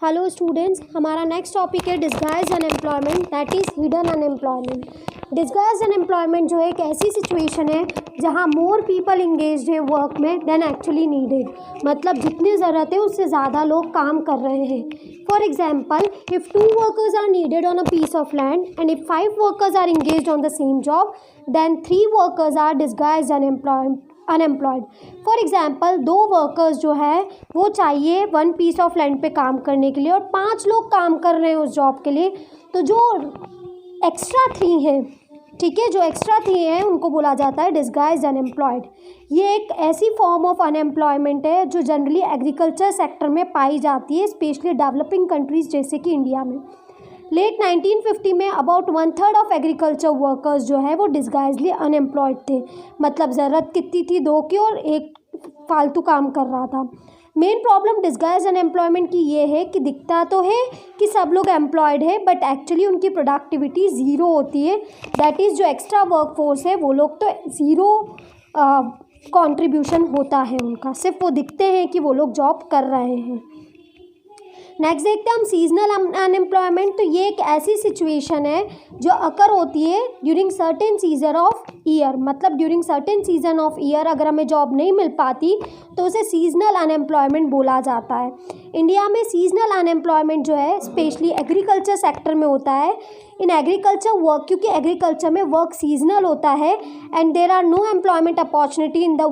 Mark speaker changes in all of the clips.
Speaker 1: Hello students, हमारा next topic है disguise unemployment, that is hidden unemployment. Disguise unemployment जो है एक ऐसी सिचुएशन है जहां मोर पीपल इंगेज्ड है वर्क में देन एक्चुअली नीडेड। मतलब जितनी ज़रूरत है उससे ज़्यादा लोग काम कर रहे हैं। For example, if 2 workers are needed on a piece of land and if 5 workers are engaged on the same job, then 3 workers are disguised unemployed. For example, 2 workers जो है वो चाहिए 1 पीस ऑफ लैंड पे काम करने के लिए और 5 लोग काम कर रहे हैं उस जॉब के लिए। तो जो एक्स्ट्रा 3 हैं, ठीक है, जो एक्स्ट्रा 3 हैं उनको बोला जाता है डिस्गाइज्ड अनएम्प्लॉयड। ये एक ऐसी फॉर्म ऑफ अनएम्प्लॉयमेंट है जो जनरली एग्रीकल्चर सेक्टर में पाई जाती है, स्पेशली डेवलपिंग कंट्रीज़ जैसे कि इंडिया में। लेट 1950 में अबाउट 1/3 ऑफ एग्रीकल्चर वर्कर्स जो है वो डिस्गाइजली अनएम्प्लॉयड थे। मतलब ज़रूरत कितनी थी 2 की और एक फालतू काम कर रहा था। मेन प्रॉब्लम डिस्गाइज अनएम्प्लॉयमेंट की ये है कि दिखता तो है कि सब लोग एम्प्लॉयड है बट एक्चुअली उनकी प्रोडक्टिविटी ज़ीरो होती है। दैट इज़ जो एक्स्ट्रा वर्क फोर्स है वो लोग तो ज़ीरो कंट्रीब्यूशन होता है उनका, सिर्फ वो दिखते हैं कि वो लोग जॉब कर रहे हैं। नेक्स्ट देखते हैं हम सीजनल अनएम्प्लॉयमेंट। तो ये एक ऐसी सिचुएशन है जो अकर होती है during certain season of year. मतलब during certain season of year अगर हमें जॉब नहीं मिल पाती तो उसे सीजनल अनएम्प्लॉयमेंट बोला जाता है। इंडिया में सीजनल अनएम्प्लॉयमेंट जो है स्पेशली एग्रीकल्चर सेक्टर में होता है। इन एग्रीकल्चर वर्क, क्योंकि एग्रीकल्चर में वर्क सीजनल होता है and there are no employment opportunity in the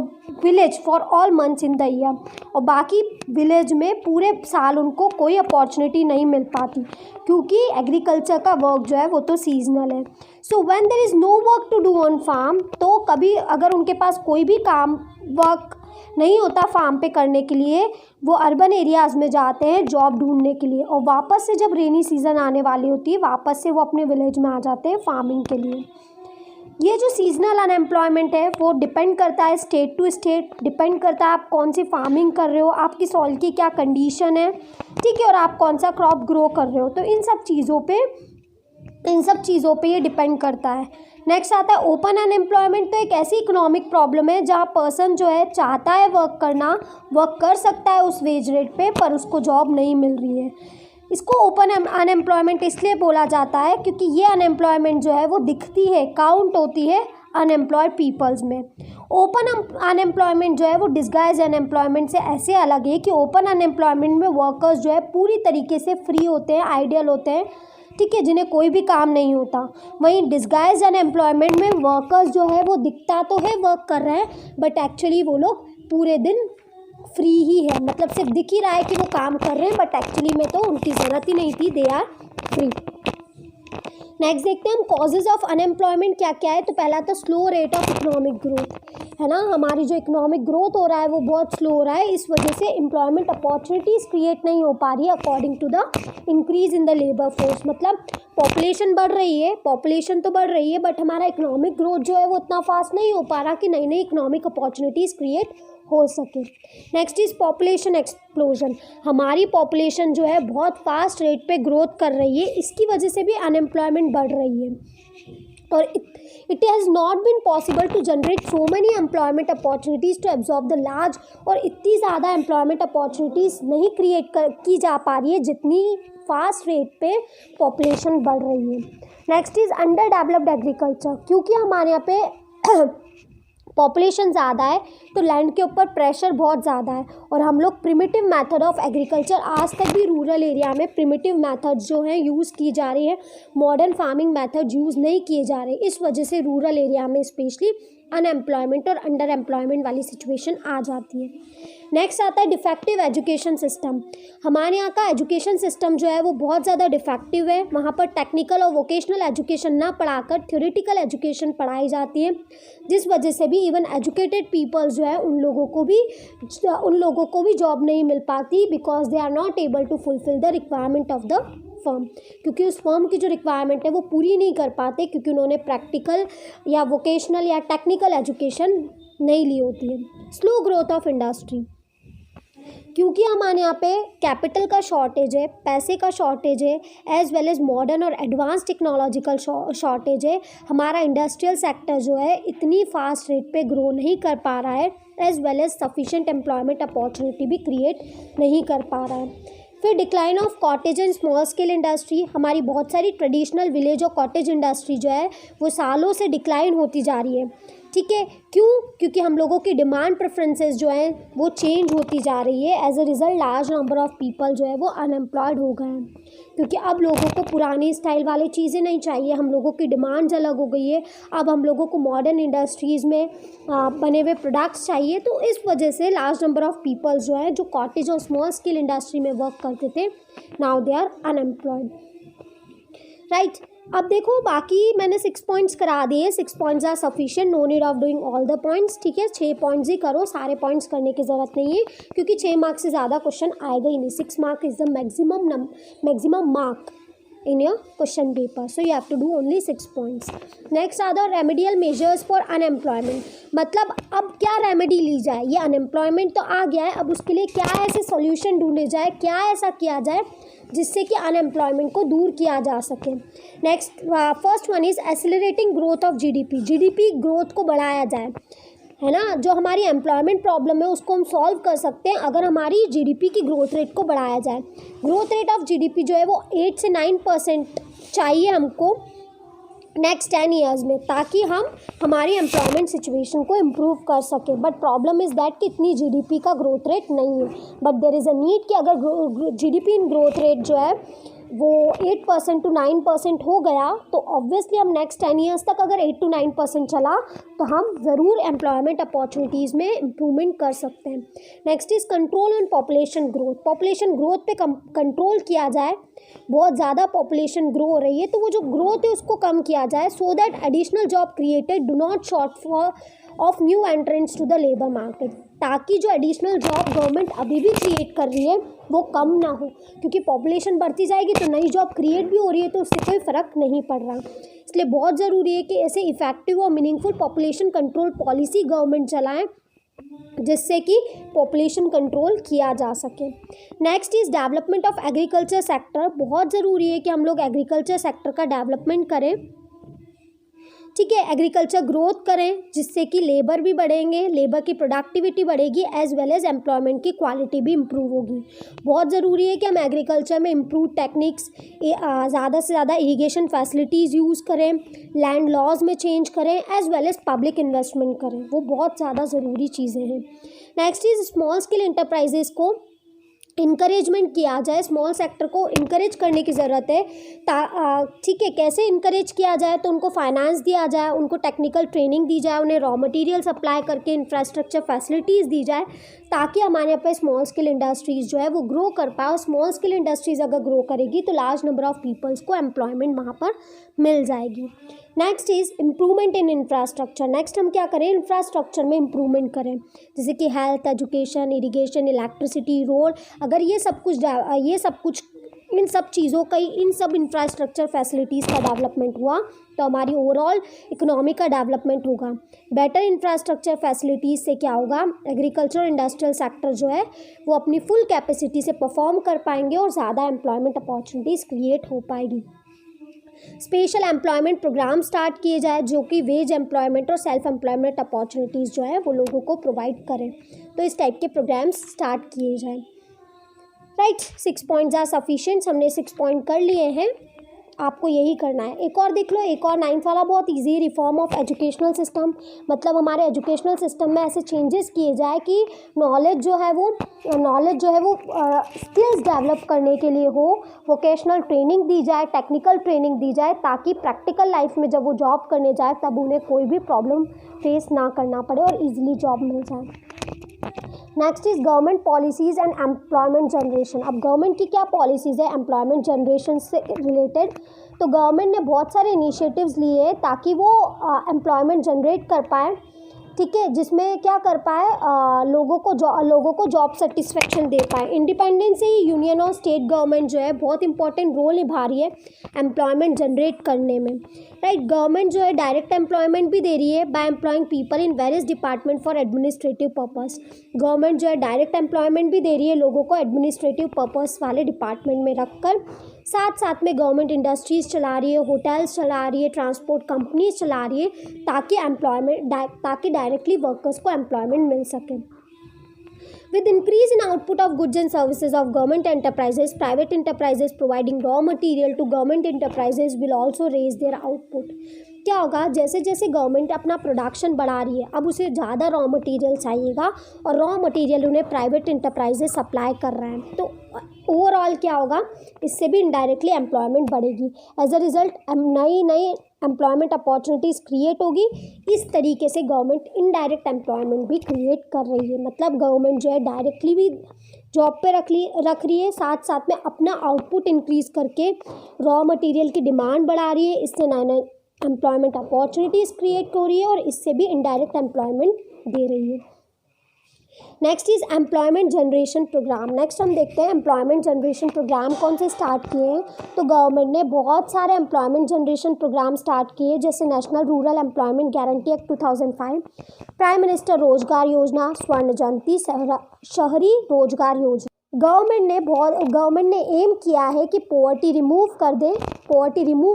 Speaker 1: village for all months in the year. और बाकी विलेज में पूरे साल उनको कोई अपॉर्चुनिटी नहीं मिल पाती क्योंकि एग्रीकल्चर का वर्क जो है वो तो सीजनल है। So when there is no work to do on farm, तो कभी अगर उनके पास कोई भी काम वर्क नहीं होता फार्म पे करने के लिए, वो अर्बन एरियाज़ में जाते हैं जॉब ढूंढने के लिए और वापस से जब रेनी सीज़न आने वाली होती है वापस से वो अपने विलेज में आ जाते हैं फार्मिंग के लिए। ये जो सीजनल अनएम्प्लॉयमेंट है वो डिपेंड करता है स्टेट टू स्टेट, डिपेंड करता है आप कौन सी फार्मिंग कर रहे हो, आपकी सॉइल की क्या कंडीशन है, ठीक है, और आप कौन सा क्रॉप ग्रो कर रहे हो। तो इन सब चीज़ों पे ये डिपेंड करता है। नेक्स्ट आता है ओपन अनएम्प्लॉयमेंट। तो एक ऐसी इकोनॉमिक प्रॉब्लम है जहाँ पर्सन जो है चाहता है वर्क करना, वर्क कर सकता है उस वेज रेट पे, पर उसको जॉब नहीं मिल रही है। इसको ओपन अनएम्प्लॉयमेंट इसलिए बोला जाता है क्योंकि ये अनएम्प्लॉयमेंट जो है वो दिखती है, काउंट होती है अनएम्प्लॉयड पीपल्स में। ओपन अनएम्प्लॉयमेंट जो है वो डिस्गाइज अनएम्प्लॉयमेंट से ऐसे अलग है कि ओपन अनएम्प्लॉयमेंट में वर्कर्स जो है पूरी तरीके से फ्री होते हैं, आइडियल होते हैं, ठीक है, जिन्हें कोई भी काम नहीं होता। वहीं डिस्गाइज अनएम्प्लॉयमेंट में वर्कर्स जो है वो दिखता तो है वर्क कर रहे हैं बट एक्चुअली वो लोग पूरे दिन फ्री ही है। मतलब सिर्फ दिख ही रहा है कि वो काम कर रहे हैं बट एक्चुअली में तो उनकी ज़रूरत ही नहीं थी, दे आर फ्री। नेक्स्ट देखते हैं हम कॉजेज़ ऑफ अनएम्प्लॉयमेंट क्या क्या है। तो पहला तो slow rate of economic growth है ना, हमारी जो इकोनॉमिक ग्रोथ हो रहा है वो बहुत स्लो हो रहा है, इस वजह से एम्प्लॉयमेंट अपॉर्चुनिटीज़ क्रिएट नहीं हो पा रही है according to the increase in the labour force. मतलब पॉपुलेशन बढ़ रही है, पॉपुलेशन तो बढ़ रही है बट हमारा इकोनॉमिक ग्रोथ जो है वो इतना फास्ट नहीं हो पा रहा कि नई नई इकोनॉमिक अपॉर्चुनिटीज़ क्रिएट हो सके। Next is population explosion. हमारी पॉपुलेशन जो है बहुत फास्ट रेट पे ग्रोथ कर रही है, इसकी वजह से भी अनएम्प्लॉयमेंट बढ़ रही है और it has not been possible to generate so many employment opportunities to absorb the large. और इतनी ज़्यादा एम्प्लॉयमेंट अपॉर्चुनिटीज़ नहीं क्रिएट की जा पा रही है जितनी फास्ट रेट पे पॉपुलेशन बढ़ रही है। Next is under developed agriculture. क्योंकि हमारे यहाँ पे पॉपुलेशन ज़्यादा है तो लैंड के ऊपर प्रेशर बहुत ज़्यादा है और हम लोग प्रिमिटिव मेथड ऑफ एग्रीकल्चर, आज तक भी रूरल एरिया में प्रिमिटिव मेथड्स जो हैं यूज़ की जा रही है, मॉडर्न फार्मिंग मेथड यूज़ नहीं किए जा रहे। इस वजह से रूरल एरिया में स्पेशली अनएम्प्लॉयमेंट और अंडर एम्प्लॉयमेंट वाली सिचुएशन आ जाती है। नेक्स्ट आता है डिफेक्टिव एजुकेशन सिस्टम। हमारे यहाँ का एजुकेशन सिस्टम जो है वो बहुत ज़्यादा डिफेक्टिव है। वहाँ पर टेक्निकल और वोकेशनल एजुकेशन ना पढ़ाकर थ्योरेटिकल एजुकेशन पढ़ाई जाती है, जिस वजह से भी इवन एजुकेटेड पीपल जो है उन लोगों को भी जॉब नहीं मिल पाती because they are not able to fulfil the requirement of the firm. क्योंकि उस फर्म की जो रिक्वायरमेंट है वो पूरी नहीं कर पाते क्योंकि उन्होंने प्रैक्टिकल या वोकेशनल या टेक्निकल एजुकेशन नहीं ली होती है। Slow growth of industry. क्योंकि हमारे यहाँ पे कैपिटल का शॉर्टेज है, पैसे का शॉर्टेज है, एज वेल एज मॉडर्न और एडवांस टेक्नोलॉजिकल शॉर्टेज है, हमारा इंडस्ट्रियल सेक्टर जो है इतनी फास्ट रेट पे ग्रो नहीं कर पा रहा है, as well as sufficient employment opportunity भी क्रिएट नहीं कर पा रहा है। फिर decline of cottage and small scale industry, हमारी बहुत सारी ट्रेडिशनल विलेज और कॉटेज इंडस्ट्री जो है वो सालों से डिक्लाइन होती जा रही है, ठीक है। क्यों? क्योंकि हम लोगों की डिमांड प्रेफरेंसेस जो हैं वो चेंज होती जा रही है। As a result large number of people जो है वो अनएम्प्लॉयड हो गए हैं, क्योंकि अब लोगों को पुरानी स्टाइल वाली चीज़ें नहीं चाहिए, हम लोगों की डिमांड्स अलग हो गई है। अब हम लोगों को मॉडर्न इंडस्ट्रीज़ में बने हुए प्रोडक्ट्स चाहिए, तो इस वजह से लार्ज नंबर ऑफ पीपल जो है जो कॉटेज और स्मॉल स्केल इंडस्ट्री में वर्क करते थे, now they are unemployed, right. अब देखो बाकी मैंने 6 पॉइंट्स करा दिए, 6 points are sufficient, no need of doing all the points, ठीक है। 6 पॉइंट्स ही करो, सारे पॉइंट्स करने की ज़रूरत नहीं है, क्योंकि 6 मार्क्स से ज़्यादा क्वेश्चन आएगा ही नहीं। 6 mark is the maximum mark in your question paper, so you have to do only 6 points. Next are the remedial measures for unemployment, मतलब अब क्या रेमेडी ली जाए, ये अनएम्प्लॉयमेंट तो आ गया है, अब उसके लिए क्या ऐसे सॉल्यूशन ढूंढे जाए, क्या ऐसा किया जाए जिससे कि अनएम्प्लॉयमेंट को दूर किया जा सके। Next first one is accelerating growth of GDP growth को बढ़ाया जाए, है ना। जो हमारी एम्प्लॉयमेंट प्रॉब्लम है उसको हम सॉल्व कर सकते हैं अगर हमारी जीडीपी की ग्रोथ रेट को बढ़ाया जाए। ग्रोथ रेट ऑफ जीडीपी जो है वो 8 से 9% चाहिए हमको नेक्स्ट 10 ईयर्स में, ताकि हम हमारी एम्प्लॉयमेंट सिचुएशन को इम्प्रूव कर सकें। बट प्रॉब्लम इज़ दैट कि इतनी जीडीपी का ग्रोथ रेट नहीं है, but there is a need कि अगर जीडीपी इन ग्रोथ रेट जो है वो 8% to 9% हो गया, तो ऑब्वियसली हम नेक्स्ट 10 ईयर्स तक अगर 8 to 9% चला तो हम ज़रूर एम्प्लॉयमेंट अपॉर्चुनिटीज़ में इम्प्रूवमेंट कर सकते हैं। Next is control on population growth पे कंट्रोल किया जाए। बहुत ज़्यादा पॉपुलेशन ग्रो हो रही है, तो वो जो ग्रोथ है उसको कम किया जाए, so that additional job created do not short for of new entrants to the labour market, ताकि जो एडिशनल जॉब गवर्नमेंट अभी भी क्रिएट कर रही है वो कम ना हो, क्योंकि पॉपुलेशन बढ़ती जाएगी तो नई जॉब क्रिएट भी हो रही है, तो उससे कोई फ़र्क नहीं पड़ रहा। इसलिए बहुत ज़रूरी है कि ऐसे इफ़ेक्टिव और meaningful population control policy government चलाएं, जिससे कि पॉपुलेशन कंट्रोल किया जा सके। Next is development of agriculture sector, बहुत ज़रूरी है कि हम लोग एग्रीकल्चर सेक्टर का डेवलपमेंट करें, ठीक है। एग्रीकल्चर ग्रोथ करें जिससे कि लेबर भी बढ़ेंगे, लेबर की प्रोडक्टिविटी बढ़ेगी, एज वेल एज एम्प्लॉयमेंट की क्वालिटी भी इम्प्रूव होगी। बहुत ज़रूरी है कि हम एग्रीकल्चर में इम्प्रूव टेक्निक्स, ज़्यादा से ज़्यादा इरिगेशन फैसिलिटीज़ यूज़ करें, लैंड लॉज में चेंज करें, as well as public investment करें, वो बहुत ज़्यादा ज़रूरी चीज़ें हैं। Next is small scale enterprises को इनकरेजमेंट किया जाए, स्मॉल सेक्टर को इनकरेज करने की ज़रूरत है, ठीक है। कैसे इनकरेज किया जाए? तो उनको फाइनेंस दिया जाए, उनको टेक्निकल ट्रेनिंग दी जाए, उन्हें रॉ मटेरियल सप्लाई करके इंफ्रास्ट्रक्चर फैसिलिटीज़ दी जाए, ताकि हमारे यहाँ पे स्मॉल स्केल इंडस्ट्रीज़ जो है वो ग्रो कर पाए। और स्मॉल स्केल इंडस्ट्रीज़ अगर ग्रो करेगी तो लार्ज नंबर ऑफ पीपल्स को एम्प्लॉयमेंट वहाँ पर मिल जाएगी। Next is improvement in infrastructure, next हम क्या करें, इंफ्रास्ट्रक्चर में इम्प्रूवमेंट करें, जैसे कि health, education, irrigation, electricity, road. अगर ये सब कुछ इन सब चीज़ों का, इन सब इंफ्रास्ट्रक्चर फैसिलिटीज़ का डेवलपमेंट हुआ तो हमारी ओवरऑल इकोनॉमी का डेवलपमेंट होगा। बेटर इंफ्रास्ट्रक्चर फैसिलिटीज़ से क्या होगा, एग्रीकल्चर इंडस्ट्रियल सेक्टर जो है वो अपनी फुल कैपेसिटी से परफॉर्म कर पाएंगे और ज़्यादा एम्प्लॉयमेंट अपॉर्चुनिटीज़ क्रिएट हो पाएगी। स्पेशल एम्प्लॉयमेंट प्रोग्राम स्टार्ट किए जाए जो कि वेज एम्प्लॉयमेंट और सेल्फ एम्प्लॉयमेंट अपॉर्चुनिटीज़ जो है वो लोगों को प्रोवाइड करें, तो इस टाइप के प्रोग्राम्स स्टार्ट किए जाएँ, राइट। 6 पॉइंट्स आर सफिशिएंट, हमने 6 पॉइंट कर लिए हैं, आपको यही करना है। एक और देख लो, एक और 9th वाला बहुत easy, reform of educational system, मतलब हमारे एजुकेशनल सिस्टम में ऐसे चेंजेस किए जाए कि नॉलेज जो है वो स्किल्स डेवलप करने के लिए हो, वोकेशनल ट्रेनिंग दी जाए, टेक्निकल ट्रेनिंग दी जाए, ताकि प्रैक्टिकल लाइफ में जब वो जॉब करने जाए तब उन्हें कोई भी प्रॉब्लम फेस ना करना पड़े और ईजिली जॉब मिल जाए। Next is government policies and employment generation. अब गवर्नमेंट की क्या पॉलिसीज़ है एम्प्लॉयमेंट जनरेशन से रिलेटेड, तो गवर्नमेंट ने बहुत सारे इनिशिएटिव्स लिए हैं ताकि वो एम्प्लॉयमेंट जनरेट कर पाए, ठीक है, जिसमें क्या कर पाए, लोगों को जॉब सेटिस्फेक्शन दे पाए। इंडिपेंडेंस से ही यूनियन और स्टेट गवर्नमेंट जो है बहुत इंपॉर्टेंट रोल निभा रही है एम्प्लॉयमेंट जनरेट करने में, राइट। गवर्नमेंट जो है डायरेक्ट एम्प्लॉयमेंट भी दे रही है by employing people in various department for administrative purpose. Government जो है डायरेक्ट एम्प्लॉयमेंट भी दे रही है लोगों को एडमिनिस्ट्रेटिव पर्पस वाले डिपार्टमेंट में रखकर, साथ में गवर्नमेंट इंडस्ट्रीज़ चला रही है, होटल्स चला रही है, ट्रांसपोर्ट कंपनीज चला रही है, ताकि डायरेक्टली वर्कर्स को एम्प्लॉयमेंट मिल सके। With increase in output of goods and services of government enterprises, private enterprises providing raw material to government enterprises will also raise their output. क्या होगा, जैसे जैसे गवर्नमेंट अपना प्रोडक्शन बढ़ा रही है, अब उसे ज़्यादा रॉ मटेरियल चाहिएगा और रॉ मटेरियल उन्हें प्राइवेट इंटरप्राइजेस सप्लाई कर रहे हैं, तो ओवरऑल क्या होगा, इससे भी इनडायरेक्टली एम्प्लॉयमेंट बढ़ेगी। एज अ रिजल्ट नई नई एम्प्लॉयमेंट अपॉर्चुनिटीज़ क्रिएट होगी। इस तरीके से गवर्नमेंट इनडायरेक्ट एम्प्लॉयमेंट भी क्रिएट कर रही है, मतलब गवर्नमेंट जो है डायरेक्टली भी जॉब पे रख रही है, साथ साथ में अपना आउटपुट इंक्रीज़ करके रॉ मटेरियल की डिमांड बढ़ा रही है, इससे नए नए एम्प्लॉयमेंट अपॉर्चुनिटीज़ क्रिएट हो रही है और इससे भी इनडायरेक्ट एम्प्लॉयमेंट दे रही है। Next is employment generation programme. Next हम देखते हैं एम्प्लॉयमेंट जनरेशन प्रोग्राम कौन से स्टार्ट किए हैं। तो गवर्नमेंट ने बहुत सारे एम्प्लॉयमेंट जनरेशन प्रोग्राम स्टार्ट किए, जैसे national rural employment guarantee act 2005, prime minister रोजगार योजना, स्वर्ण जयंती, शहरी रोजगार योजना। गवर्नमेंट ने एम किया है कि पॉवर्टी रिमूव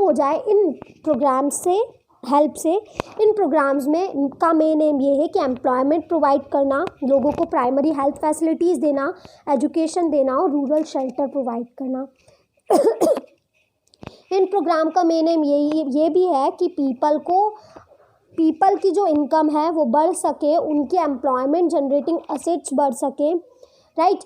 Speaker 1: हो जाए इन प्रोग्राम से हेल्प से। इन प्रोग्राम्स में का मेन एम ये है कि एम्प्लॉयमेंट प्रोवाइड करना, लोगों को प्राइमरी हेल्थ फैसिलिटीज़ देना, एजुकेशन देना और रूरल शेल्टर प्रोवाइड करना। इन प्रोग्राम का मेन एम ये भी है कि पीपल की जो इनकम है वो बढ़ सके, उनकी एम्प्लॉयमेंट जनरेटिंग असेट्स बढ़ सके, राइट।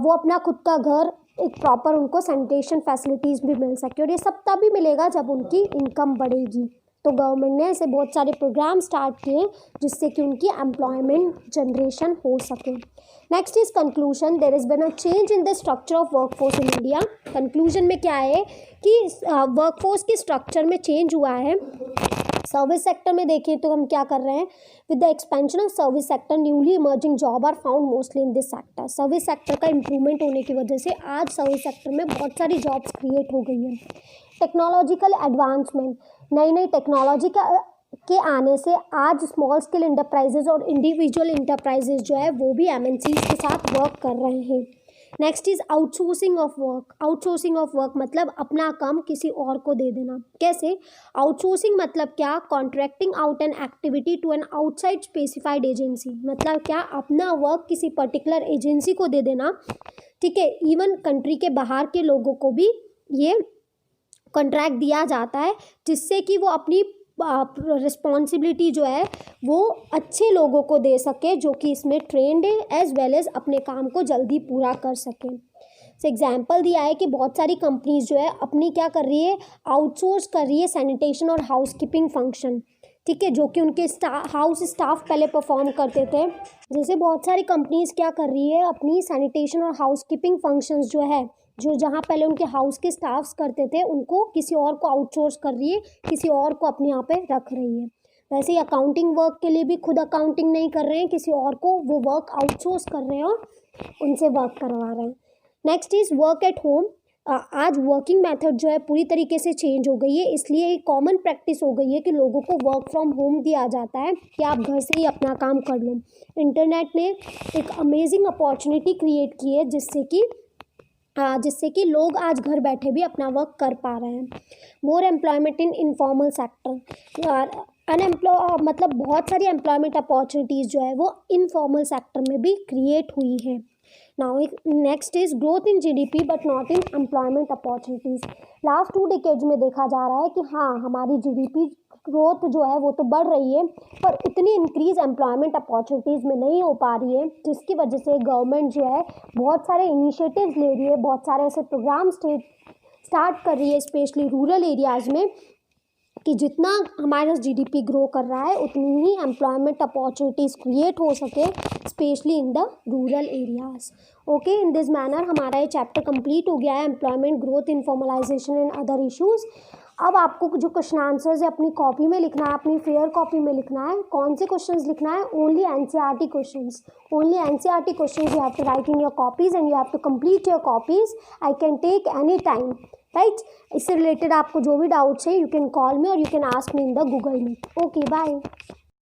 Speaker 1: वो अपना खुद का घर, एक प्रॉपर उनको सैनिटेशन फैसिलिटीज़ भी मिल सके, और ये सब तभी मिलेगा जब उनकी इनकम बढ़ेगी। तो गवर्नमेंट ने ऐसे बहुत सारे प्रोग्राम स्टार्ट किए जिससे कि उनकी एम्प्लॉयमेंट जनरेशन हो सके। Next is conclusion. There is been a change in the structure of workforce in India. Conclusion में क्या है कि वर्कफोर्स के स्ट्रक्चर में चेंज हुआ है। सर्विस सेक्टर में देखें तो हम क्या कर रहे हैं, with the expansion of service sector newly emerging job are found mostly in this sector. Service sector का इम्प्रूवमेंट होने की वजह से आज सर्विस सेक्टर में बहुत सारी जॉब्स क्रिएट हो गई हैं। टेक्नोलॉजिकल एडवांसमेंट, नई नई टेक्नोलॉजी के आने से आज स्मॉल स्केल इंटरप्राइजेज और इंडिविजुअल इंटरप्राइजेज जो है वो भी एमएनसीज के साथ वर्क कर रहे हैं। Next is outsourcing of work. Outsourcing of work मतलब अपना काम किसी और को दे देना। कैसे? आउटसोर्सिंग मतलब क्या, contracting out an activity to an outside specified agency. मतलब क्या, अपना वर्क किसी पर्टिकुलर एजेंसी को दे देना, ठीक है। इवन कंट्री के बाहर के लोगों को भी ये कॉन्ट्रैक्ट दिया जाता है, जिससे कि वो अपनी रिस्पॉन्सिबिलिटी जो है वो अच्छे लोगों को दे सके जो कि इसमें ट्रेंड है, एज वेल एज अपने काम को जल्दी पूरा कर सकें। एग्जाम्पल दिया है कि बहुत सारी कंपनीज जो है अपनी क्या कर रही है, आउटसोर्स कर रही है सैनिटेशन और हाउसकीपिंग फंक्शन, ठीक है, जो कि उनके हाउस स्टाफ पहले परफॉर्म करते थे। जैसे बहुत सारी कंपनीज क्या कर रही है, अपनी सैनिटेशन और हाउसकीपिंग फंक्शंस जो है, जो जहाँ पहले उनके हाउस के स्टाफ्स करते थे, उनको किसी और को आउटसोर्स कर रही है, किसी और को अपने यहाँ पे रख रही है। वैसे ही अकाउंटिंग वर्क के लिए भी खुद अकाउंटिंग नहीं कर रहे हैं, किसी और को वो वर्क आउटसोर्स कर रहे हैं और उनसे वर्क करवा रहे हैं। Next is work at home. आज वर्किंग मेथड जो है पूरी तरीके से चेंज हो गई है, इसलिए एक कॉमन प्रैक्टिस हो गई है कि लोगों को वर्क फ्रॉम होम दिया जाता है कि आप घर से ही अपना काम कर लो। इंटरनेट ने एक अमेजिंग अपॉर्चुनिटी क्रिएट की है जिससे कि लोग आज घर बैठे भी अपना वर्क कर पा रहे हैं। More employment in informal sector. मतलब बहुत सारी एम्प्लॉयमेंट अपॉर्चुनिटीज़ जो है वो इनफॉर्मल सेक्टर में भी क्रिएट हुई है। Now next is growth in GDP but not in employment opportunities. Last 2 decades में देखा जा रहा है कि हाँ, हमारी जीडीपी ग्रोथ जो है वो तो बढ़ रही है, पर उतनी इंक्रीज एम्प्लॉयमेंट अपॉर्चुनिटीज़ में नहीं हो पा रही है, जिसकी वजह से गवर्नमेंट जो है बहुत सारे इनिशिएटिव्स ले रही है, बहुत सारे ऐसे प्रोग्राम स्टार्ट कर रही है, स्पेशली रूरल एरियाज़ में, कि जितना हमारा जीडीपी ग्रो कर रहा है उतनी ही एम्प्लॉयमेंट अपॉर्चुनिटीज़ क्रिएट हो सके, specially in the rural areas. Okay, in this manner हमारा ये चैप्टर कंप्लीट हो गया है, employment growth, informalisation and other issues. अब आपको जो क्वेश्चन आंसर्स है अपनी कॉपी में लिखना है, अपनी फेयर कॉपी में लिखना है। कौन से क्वेश्चंस लिखना है? Only NCERT questions. Only NCERT questions you have to write in your copies and you have to complete your copies. I can take any time, right. इससे रिलेटेड आपको जो भी डाउट्स है, यू कैन कॉल मी और you can ask me in the Google Meet. Okay, bye.